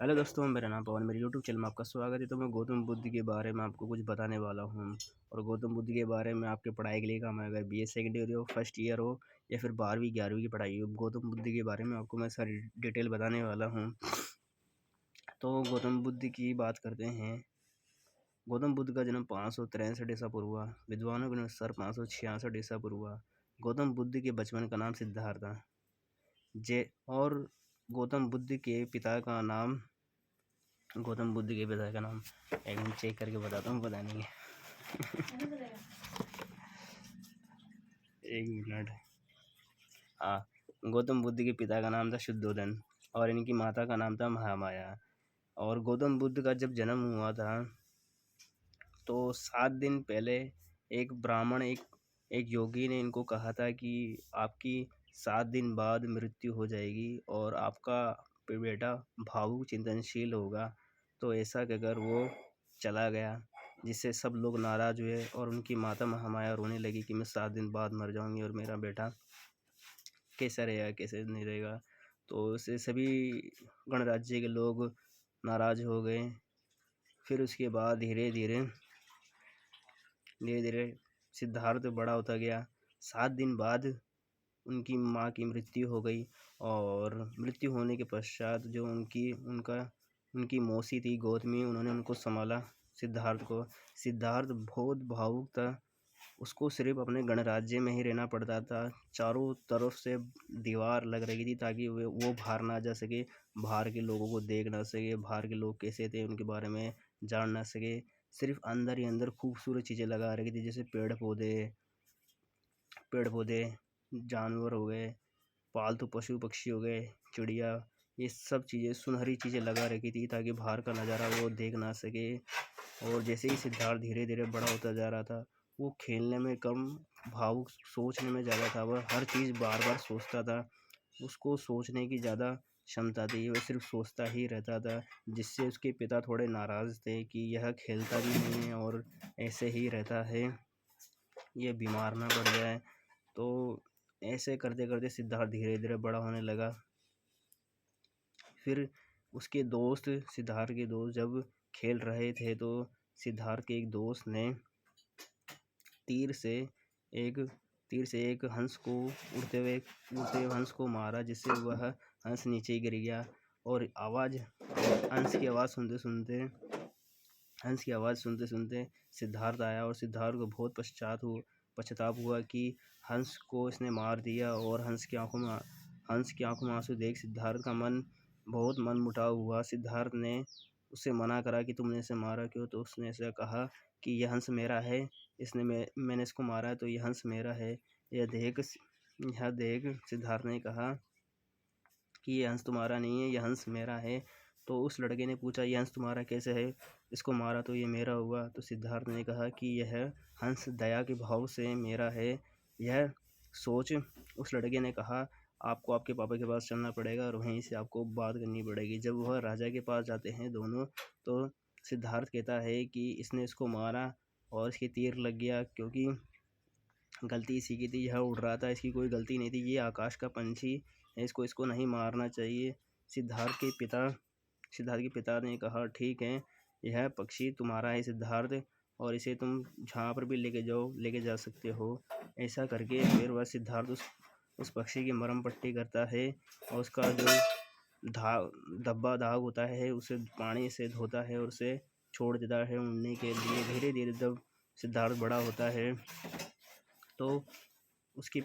Hello दोस्तों, मेरा नाम पवन, मेरे यूट्यूब चैनल में आपका स्वागत है। तो मैं गौतम बुद्ध के बारे में आपको कुछ बताने वाला हूँ। और गौतम बुद्ध के बारे में आपके पढ़ाई के लिए काम आएगा। बीए सेकंड ईयर हो, फर्स्ट ईयर हो या फिर 12वीं 11वीं की पढ़ाई हो, गौतम बुद्ध के बारे में आपको मैं सारी डिटेल बताने वाला हूँ। तो गौतम बुद्ध की बात करते हैं। गौतम बुद्ध का जन्म 563 ईसा पूर्व हुआ। विद्वानों के अनुसार 566 ईसा पूर्व हुआ। गौतम बुद्ध के बचपन का नाम सिद्धार्थ था। और गौतम बुद्ध के पिता का नाम एक मिनट चेक करके बताता हूँ, पता नहीं है। एक मिनट। हाँ, गौतम बुद्ध के पिता का नाम था शुद्धोधन और इनकी माता का नाम था महामाया। और गौतम बुद्ध का जब जन्म हुआ था तो 7 दिन पहले एक ब्राह्मण एक योगी ने इनको कहा था कि आपकी 7 दिन बाद मृत्यु हो जाएगी और आपका बेटा भावुक चिंतनशील होगा। तो ऐसा कहकर वो चला गया, जिससे सब लोग नाराज़ हुए और उनकी माता महामाया रोने लगी कि मैं 7 दिन बाद मर जाऊंगी और मेरा बेटा कैसा रहेगा, कैसे नहीं रहेगा। तो उससे सभी गणराज्य के लोग नाराज़ हो गए। फिर उसके बाद धीरे धीरे सिद्धार्थ बड़ा होता गया। 7 दिन बाद उनकी माँ की मृत्यु हो गई और मृत्यु होने के पश्चात जो उनकी मौसी थी गौतमी, उन्होंने उनको संभाला सिद्धार्थ को। सिद्धार्थ बहुत भावुक था। उसको सिर्फ अपने गणराज्य में ही रहना पड़ता था। चारों तरफ से दीवार लग रही थी ताकि वो बाहर ना जा सके, बाहर के लोगों को देख ना सके, बाहर के लोग कैसे थे उनके बारे में जान ना सके। सिर्फ अंदर ही अंदर खूबसूरत चीज़ें लगा रखी थी, जैसे पेड़ पौधे, जानवर हो गए, पालतू पशु पक्षी हो गए, चिड़िया, ये सब चीज़ें सुनहरी चीज़ें लगा रखी थी ताकि बाहर का नज़ारा वो देख ना सके। और जैसे ही सिद्धार्थ धीरे धीरे बड़ा होता जा रहा था, वो खेलने में कम, भावुक सोचने में ज़्यादा था। वह हर चीज़ बार बार सोचता था। उसको सोचने की ज़्यादा क्षमता थी, वह सिर्फ सोचता ही रहता था। जिससे उसके पिता थोड़े नाराज़ थे कि यह खेलता भी नहीं है और ऐसे ही रहता है, ये बीमार ना पड़ जाए। तो ऐसे करते करते सिद्धार्थ धीरे धीरे बड़ा होने लगा। फिर उसके दोस्त, सिद्धार्थ के दोस्त जब खेल रहे थे तो सिद्धार्थ के एक दोस्त ने तीर से एक हंस को उड़ते हुए हंस को मारा, जिससे वह हंस नीचे गिर गया। और हंस की आवाज़ सुनते सुनते सिद्धार्थ आया और सिद्धार्थ को बहुत पश्चाताप हुआ कि हंस को इसने मार दिया। और हंस की आंखों में आंसू देख सिद्धार्थ का बहुत मन मुटाव हुआ। सिद्धार्थ ने उससे मना करा कि तुमने इसे मारा क्यों। तो उसने ऐसा कहा कि यह हंस मेरा है, मैंने इसको मारा है तो यह हंस मेरा है। यह देख सिद्धार्थ ने कहा कि यह हंस तुम्हारा नहीं है, यह हंस मेरा है। तो उस लड़के ने पूछा, यह हंस तुम्हारा कैसे है, इसको मारा तो ये मेरा हुआ। तो सिद्धार्थ ने कहा कि यह हंस दया के भाव से मेरा है। यह सोच उस लड़के ने कहा, आपको आपके पापा के पास चलना पड़ेगा और वहीं से आपको बात करनी पड़ेगी। जब वह राजा के पास जाते हैं दोनों, तो सिद्धार्थ कहता है कि इसने इसको मारा और इसके तीर लग गया, क्योंकि गलती इसी की थी, यह उड़ रहा था, इसकी कोई गलती नहीं थी, ये आकाश का पंछी है, इसको नहीं मारना चाहिए। सिद्धार्थ के पिता ने कहा, ठीक है, यह पक्षी तुम्हारा है सिद्धार्थ, और इसे तुम जहाँ पर भी लेके जा सकते हो। ऐसा करके फिर वह सिद्धार्थ उस पक्षी की मरहम पट्टी करता है और उसका जो दाग होता है उसे पानी से धोता है और उसे छोड़ देता है उड़ने के लिए। धीरे धीरे जब सिद्धार्थ बड़ा होता है तो उसके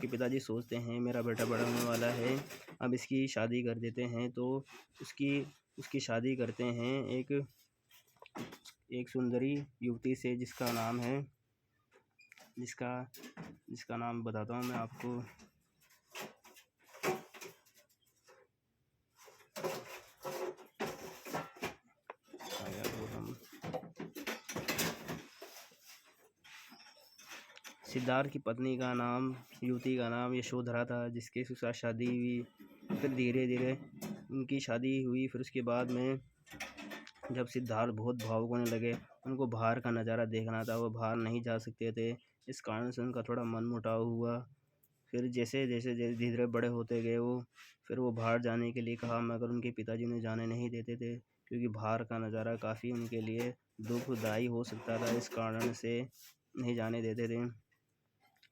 पिताजी सोचते हैं मेरा बेटा बड़ा होने वाला है, अब इसकी शादी कर देते हैं। तो उसकी शादी करते हैं एक सुंदरी युवती से, जिसका नाम बताता हूँ मैं आपको। सिद्धार्थ की युवती का नाम यशोधरा था, जिसके साथ शादी हुई। फिर धीरे धीरे उनकी शादी हुई। फिर उसके बाद में जब सिद्धार्थ बहुत भावुक होने लगे, उनको बाहर का नज़ारा देखना था, वो बाहर नहीं जा सकते थे। इस कारण से उनका थोड़ा मनमुटाव हुआ। फिर जैसे जैसे धीरे धीरे बड़े होते गए वो, फिर वो बाहर जाने के लिए कहा, मगर उनके पिताजी उन्हें जाने नहीं देते थे, क्योंकि बाहर का नज़ारा काफ़ी उनके लिए दुखदाई हो सकता था, इस कारण से नहीं जाने देते थे।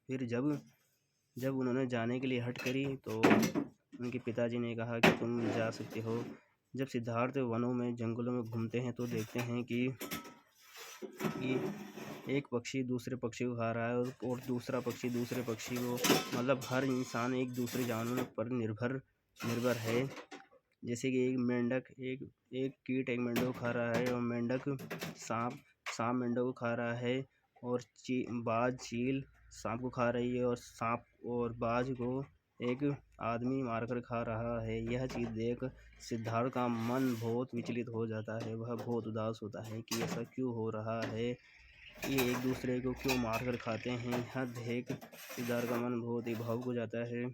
फिर जब जब उन्होंने जाने के लिए हट करी तो उनके पिताजी ने कहा कि तुम जा सकते हो। जब सिद्धार्थ वनों में जंगलों में घूमते हैं तो देखते हैं कि एक पक्षी दूसरे पक्षी को खा रहा है, और दूसरा पक्षी दूसरे पक्षी को, मतलब हर इंसान एक दूसरे जानवर पर निर्भर निर्भर है। जैसे कि एक मेंढक एक एक कीट एक मेंढक को खा रहा है, और मेंढक सांप सांप मेंढक को खा रहा है, और बाज चील सांप को खा रही है, और सांप और बाज को एक आदमी मारकर खा रहा है। यह चीज़ देख सिद्धार्थ का मन बहुत विचलित हो जाता है। वह बहुत उदास होता है कि ऐसा क्यों हो रहा है, ये एक दूसरे को क्यों मारकर खाते हैं। यह देख सिद्धार्थ का मन बहुत ही भावुक हो जाता है।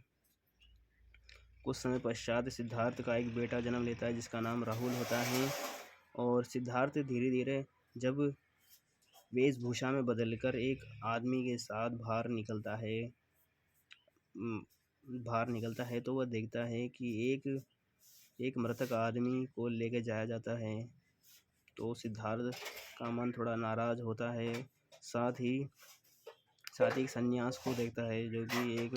कुछ समय पश्चात सिद्धार्थ का एक बेटा जन्म लेता है जिसका नाम राहुल होता है, और सिद्धार्थ धीरे धीरे जब वेशभूषा में बदलकर एक आदमी के साथ बाहर निकलता है तो वह देखता है कि एक मृतक आदमी को लेकर जाया जाता है। तो सिद्धार्थ का मन थोड़ा नाराज होता है। साथ ही एक सन्यास को देखता है, जो कि एक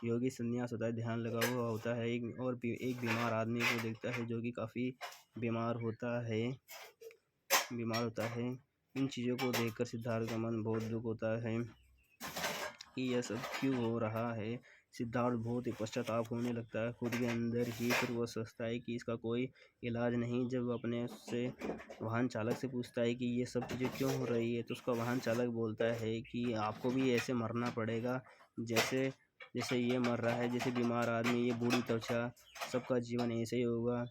योगी सन्यास होता है, ध्यान लगा हुआ होता है। एक बीमार आदमी को देखता है जो कि काफ़ी बीमार होता है। इन चीज़ों को देखकर सिद्धार्थ का मन बहुत दुख होता है कि यह सब क्यों हो रहा है। सिद्धार्थ बहुत ही पश्चाताप होने लगता है खुद के अंदर ही। फिर वह सोचता है कि इसका कोई इलाज नहीं। जब अपने से वाहन चालक से पूछता है कि ये सब चीज़ें क्यों हो रही है, तो उसका वाहन चालक बोलता है कि आपको भी ऐसे मरना पड़ेगा जैसे जैसे ये मर रहा है, जैसे बीमार आदमी, ये बूढ़ी त्वचा, सबका जीवन ऐसे ही होगा।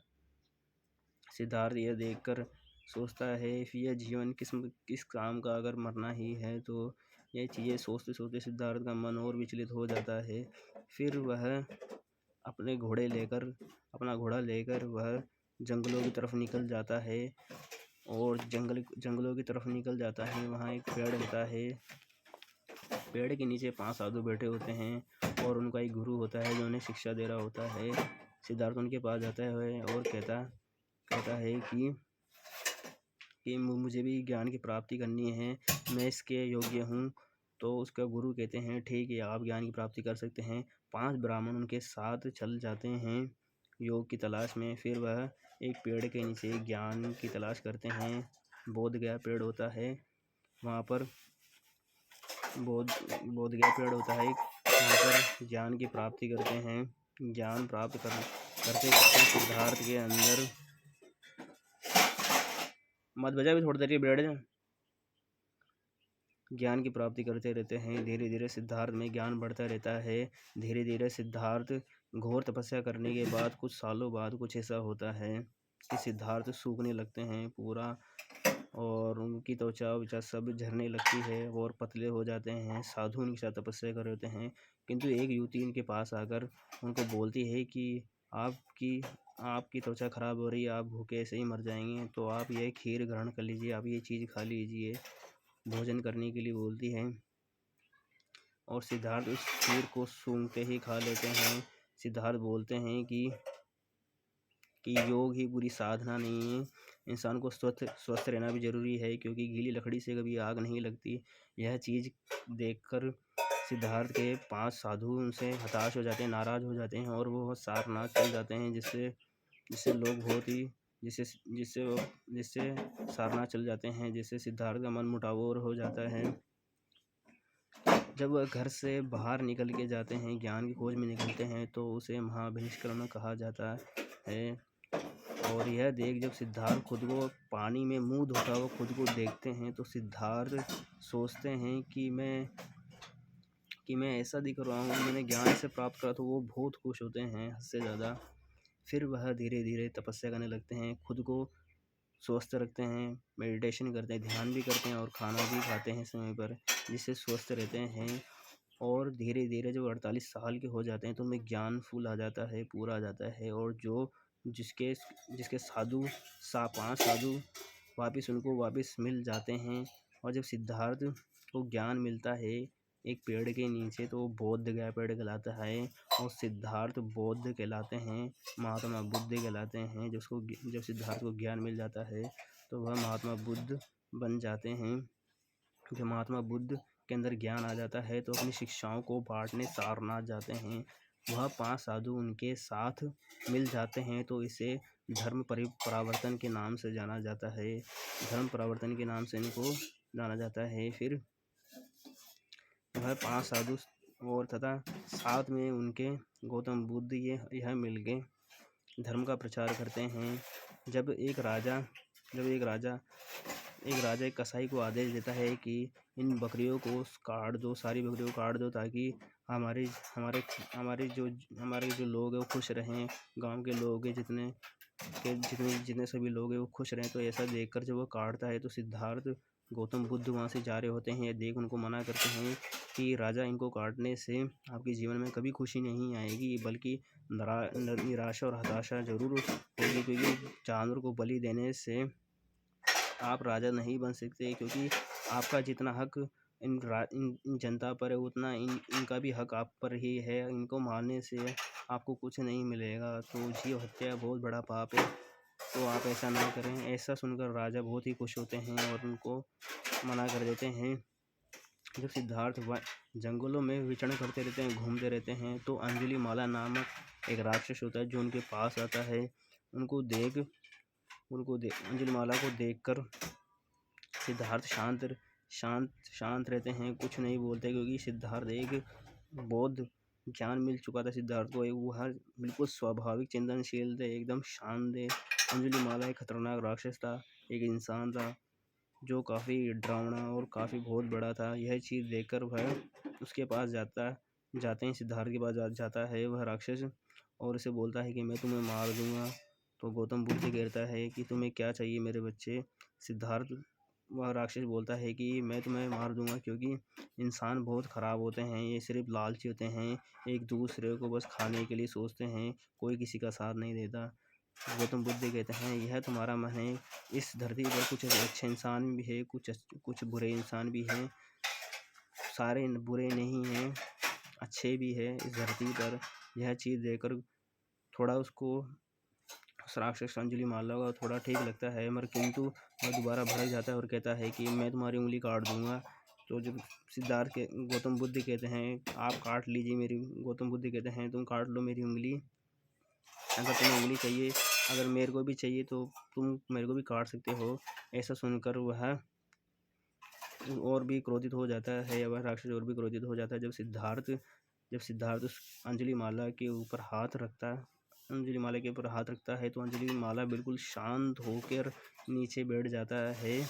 सिद्धार्थ यह देखकर सोचता है कि यह जीवन किस काम का, अगर मरना ही है तो। ये चीज़ें सोचते सोचते सिद्धार्थ का मन और विचलित हो जाता है। फिर वह अपना घोड़ा लेकर वह जंगलों की तरफ निकल जाता है, और जंगलों की तरफ निकल जाता है। वहाँ एक पेड़ होता है, पेड़ के नीचे 5 साधु बैठे होते हैं, और उनका एक गुरु होता है जो उन्हें शिक्षा दे रहा होता है। सिद्धार्थ उनके पास जाता है और कहता है कि मुझे भी ज्ञान की प्राप्ति करनी है, मैं इसके योग्य हूँ। तो उसका गुरु कहते हैं ठीक है, आप ज्ञान की प्राप्ति कर सकते हैं। 5 ब्राह्मण उनके साथ चल जाते हैं योग की तलाश में। फिर वह एक पेड़ के नीचे ज्ञान की तलाश करते हैं। बोध गया पेड़ होता है, वहाँ पर बोध गया पेड़ होता है, वहाँ पर ज्ञान की प्राप्ति करते हैं। ज्ञान प्राप्त करते करते सिद्धार्थ के अंदर मत बजा भी थोड़ी देर बैठ जा। ज्ञान की प्राप्ति करते रहते हैं। धीरे धीरे सिद्धार्थ में ज्ञान बढ़ता रहता है। धीरे धीरे सिद्धार्थ घोर तपस्या करने के बाद कुछ सालों बाद कुछ ऐसा होता है कि सिद्धार्थ सूखने लगते हैं पूरा, और उनकी त्वचा वचा सब झरने लगती है और पतले हो जाते हैं। साधु उनके साथ तपस्या कर रहे होते हैं, किंतु एक युवती उनके पास आकर उनको बोलती है कि आपकी त्वचा खराब हो रही है, आप भूखे ऐसे ही मर जाएंगे, तो आप ये खीर ग्रहण कर लीजिए, आप ये चीज़ खा लीजिए। भोजन करने के लिए बोलती है, और सिद्धार्थ उस खीर को सूंघते ही खा लेते हैं। सिद्धार्थ बोलते हैं कि योग ही पूरी साधना नहीं है, इंसान को स्वस्थ रहना भी जरूरी है, क्योंकि गीली लकड़ी से कभी आग नहीं लगती। यह चीज़ देखकर सिद्धार्थ के 5 साधु उनसे हताश हो जाते हैं, नाराज हो जाते हैं, और वो सारनाथ चल जाते हैं, जिससे लोग बहुत ही जिससे सारनाथ चल जाते हैं, जिससे सिद्धार्थ का मन मुटाव और हो जाता है। जब वह घर से बाहर निकल के जाते हैं, ज्ञान की खोज में निकलते हैं, तो उसे महाभिनिष्क्रमण कहा जाता है। और यह देख जब सिद्धार्थ खुद को पानी में मुंह धोता हुआ खुद को देखते हैं, तो सिद्धार्थ सोचते हैं कि मैं ऐसा दिख रहा हूँ, मैंने ज्ञान से प्राप्त करा। तो वो बहुत खुश होते हैं हद से ज़्यादा। फिर वह धीरे धीरे तपस्या करने लगते हैं, खुद को स्वस्थ रखते हैं, मेडिटेशन करते हैं, ध्यान भी करते हैं, और खाना भी खाते हैं समय पर, जिससे स्वस्थ रहते हैं। और धीरे धीरे जब 48 साल के हो जाते हैं तो उनमें ज्ञान फूल आ जाता है, पूरा आ जाता है। और जिसके जिसके 5 साधु वापस मिल जाते हैं। और जब सिद्धार्थ को ज्ञान मिलता है, एक पेड़ के नीचे, तो बोध गया पेड़ कहलाता है, और सिद्धार्थ बौद्ध कहलाते हैं, महात्मा बुद्ध कहलाते हैं। जब सिद्धार्थ को ज्ञान मिल जाता है तो वह महात्मा बुद्ध बन जाते हैं। जब महात्मा बुद्ध के अंदर ज्ञान आ जाता है तो अपनी शिक्षाओं को बांटने सारनाथ जाते हैं। वह 5 साधु उनके साथ मिल जाते हैं, तो इसे धर्म परावर्तन के नाम से जाना जाता है। धर्म परावर्तन के नाम से इनको जाना जाता है। फिर वह 5 साधु और तथा साथ में उनके गौतम बुद्ध यह मिल के धर्म का प्रचार करते हैं। जब एक राजा एक कसाई को आदेश देता है कि इन बकरियों को काट दो, सारी बकरियों को काट दो, ताकि हमारे जो लोग हैं वो खुश रहें, गांव के लोग हैं जितने सभी लोग हैं वो खुश रहें। तो ऐसा देखकर जब वो काटता है तो सिद्धार्थ गौतम बुद्ध वहाँ से जा रहे होते हैं। ये देख उनको मना करते हैं कि राजा, इनको काटने से आपके जीवन में कभी खुशी नहीं आएगी, बल्कि निराशा और हताशा जरूर होगी, क्योंकि जानवर को बलि देने से आप राजा नहीं बन सकते, क्योंकि आपका जितना हक इन जनता पर है उतना इनका भी हक आप पर ही है। इनको मारने से आपको कुछ नहीं मिलेगा, तो जीव हत्या बहुत बड़ा पाप है, तो आप ऐसा ना करें। ऐसा सुनकर राजा बहुत ही खुश होते हैं और उनको मना कर देते हैं। जब सिद्धार्थ जंगलों में विचरण करते रहते हैं, घूमते रहते हैं, तो अंजुलिमाला नामक एक राक्षस होता है जो उनके पास आता है। अंजुलिमाला को देखकर सिद्धार्थ शांत रहते हैं, कुछ नहीं बोलते, क्योंकि सिद्धार्थ एक बौद्ध ज्ञान मिल चुका था सिद्धार्थ को। वह बिल्कुल स्वाभाविक चिंतनशील थे, एकदम शांत थे। अंजुलिमाला एक खतरनाक राक्षस था, एक इंसान था जो काफ़ी डरावना और काफ़ी बहुत बड़ा था। यह चीज़ देखकर वह उसके पास जाते हैं, सिद्धार्थ के पास जाता है वह राक्षस, और उसे बोलता है कि मैं तुम्हें मार दूंगा। तो गौतम बुद्ध कहता है कि तुम्हें क्या चाहिए मेरे बच्चे। वह राक्षस बोलता है कि मैं तुम्हें मार दूंगा, क्योंकि इंसान बहुत ख़राब होते हैं, ये सिर्फ लालची होते हैं, एक दूसरे को बस खाने के लिए सोचते हैं, कोई किसी का साथ नहीं देता। गौतम बुद्ध कहते हैं यह तुम्हारा मन है, इस धरती पर कुछ अच्छे इंसान भी है, कुछ बुरे इंसान भी हैं, सारे बुरे नहीं हैं, अच्छे भी है इस धरती पर। यह चीज़ देकर थोड़ा उसको राक्षस अंजुलिमाला को थोड़ा ठीक लगता है, मगर किंतु वह दोबारा भड़क जाता है और कहता है कि मैं तुम्हारी उंगली काट दूंगा। तो जब गौतम बुद्ध कहते हैं आप काट लीजिए मेरी, गौतम बुद्ध कहते हैं तुम काट लो मेरी उंगली, अगर तुम्हें उंगली चाहिए, अगर मेरे को भी चाहिए तो तुम मेरे को भी काट सकते हो। ऐसा सुनकर वह और भी क्रोधित हो जाता है, वह राक्षस और भी क्रोधित हो जाता है। जब सिद्धार्थ उस अंजुलिमाला के ऊपर हाथ रखता है तो अंजुलिमाला बिल्कुल शांत होकर नीचे बैठ जाता है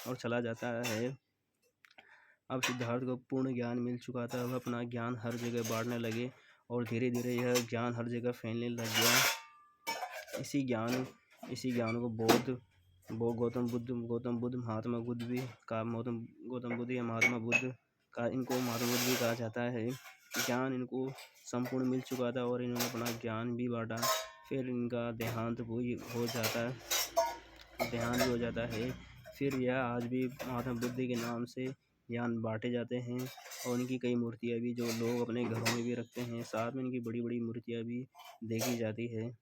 और चला जाता है। अब सिद्धार्थ को पूर्ण ज्ञान मिल चुका था, वह अपना ज्ञान हर जगह बांटने लगे और धीरे धीरे यह ज्ञान हर जगह फैलने लग गया। इसी ज्ञान को गौतम बुद्ध महात्मा बुद्ध भी या महात्मा बुद्ध का, इनको महात्मा बुद्ध भी कहा जाता है। ज्ञान इनको संपूर्ण मिल चुका था और इन्होंने अपना ज्ञान भी बांटा। फिर इनका देहांत भी हो जाता है। फिर यह आज भी महात्मा बुद्ध के नाम से ज्ञान बांटे जाते हैं, और इनकी कई मूर्तियाँ भी जो लोग अपने घरों में भी रखते हैं, साथ में इनकी बड़ी बड़ी मूर्तियाँ भी देखी जाती है।